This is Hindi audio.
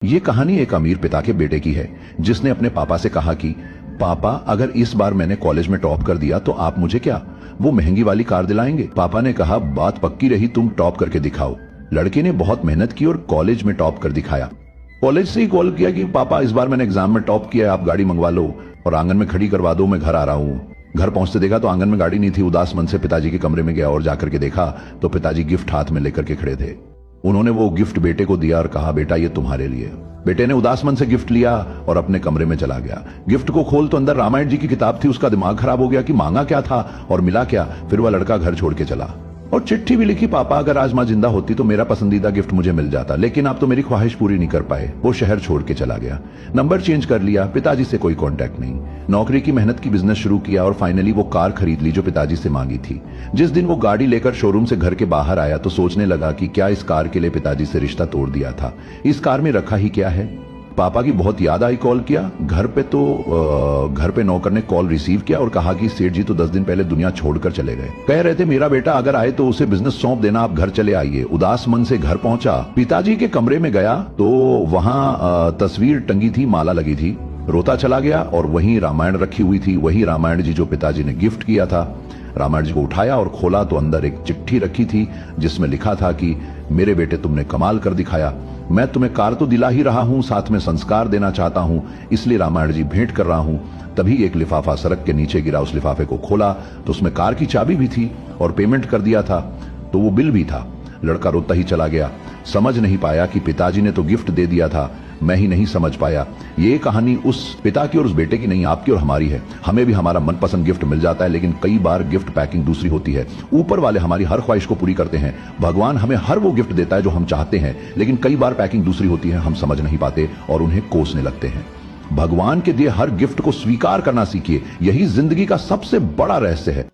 ये कहानी एक अमीर पिता के बेटे की है जिसने अपने पापा से कहा कि पापा, अगर इस बार मैंने कॉलेज में टॉप कर दिया तो आप मुझे क्या वो महंगी वाली कार दिलाएंगे। पापा ने कहा, बात पक्की रही, तुम टॉप करके दिखाओ। लड़के ने बहुत मेहनत की और कॉलेज में टॉप कर दिखाया। कॉलेज से ही कॉल किया कि पापा, इस बार मैंने एग्जाम में टॉप किया है, आप गाड़ी मंगवा लो और आंगन में खड़ी करवा दो, मैं घर आ रहा हूँ। घर पहुंचते देखा तो आंगन में गाड़ी नहीं थी। उदास मन से पिताजी के कमरे में गया और जाकर के देखा तो पिताजी गिफ्ट हाथ में लेकर के खड़े थे। उन्होंने वो गिफ्ट बेटे को दिया और कहा, बेटा ये तुम्हारे लिए। बेटे ने उदास मन से गिफ्ट लिया और अपने कमरे में चला गया। गिफ्ट को खोल तो अंदर रामायण जी की किताब थी। उसका दिमाग खराब हो गया कि मांगा क्या था और मिला क्या। फिर वह लड़का घर छोड़ के चला और चिट्ठी भी लिखी, पापा अगर आज मां जिंदा होती तो मेरा पसंदीदा गिफ्ट मुझे मिल जाता, लेकिन आप तो मेरी ख्वाहिश पूरी नहीं कर पाए। वो शहर छोड़ के चला गया, नंबर चेंज कर लिया, पिताजी से कोई कांटेक्ट नहीं। नौकरी की मेहनत की बिजनेस शुरू किया और फाइनली वो कार खरीद ली जो पिताजी से मांगी थी। जिस दिन वो गाड़ी लेकर शोरूम से घर के बाहर आया तो सोचने लगा कि क्या इस कार के लिए पिताजी से रिश्ता तोड़ दिया था। इस कार में रखा ही क्या है। पापा की बहुत याद आई। कॉल किया घर पे नौकर ने कॉल रिसीव किया और कहा कि सेठ जी तो 10 दिन पहले दुनिया छोड़कर चले गए। कह रहे थे मेरा बेटा अगर आए तो उसे बिजनेस सौंप देना, आप घर चले आइए। उदास मन से घर पहुंचा, पिताजी के कमरे में गया तो वहां तस्वीर टंगी थी, माला लगी थी। रोता चला गया और वहीं रामायण रखी हुई थी, वही रामायण जी जो पिताजी ने गिफ्ट किया था। रामायण जी को उठाया और खोला तो अंदर एक चिट्ठी रखी थी जिसमें लिखा था कि मेरे बेटे, तुमने कमाल कर दिखाया। मैं तुम्हें कार तो दिला ही रहा हूं, साथ में संस्कार देना चाहता हूं, इसलिए रामायण जी भेंट कर रहा हूं। तभी एक लिफाफा सड़क के नीचे गिरा। उस लिफाफे को खोला तो उसमें कार की चाबी भी थी और पेमेंट कर दिया था तो वो बिल भी था। लड़का रोता ही चला गया, समझ नहीं पाया कि पिताजी ने तो गिफ्ट दे दिया था, मैं ही नहीं समझ पाया। ये कहानी उस पिता की और उस बेटे की नहीं, आपकी और हमारी है। हमें भी हमारा मनपसंद गिफ्ट मिल जाता है, लेकिन कई बार गिफ्ट पैकिंग दूसरी होती है। ऊपर वाले हमारी हर ख्वाहिश को पूरी करते हैं। भगवान हमें हर वो गिफ्ट देता है जो हम चाहते हैं, लेकिन कई बार पैकिंग दूसरी होती है, हम समझ नहीं पाते और उन्हें कोसने लगते हैं। भगवान के दिए हर गिफ्ट को स्वीकार करना सीखिए, यही जिंदगी का सबसे बड़ा रहस्य है।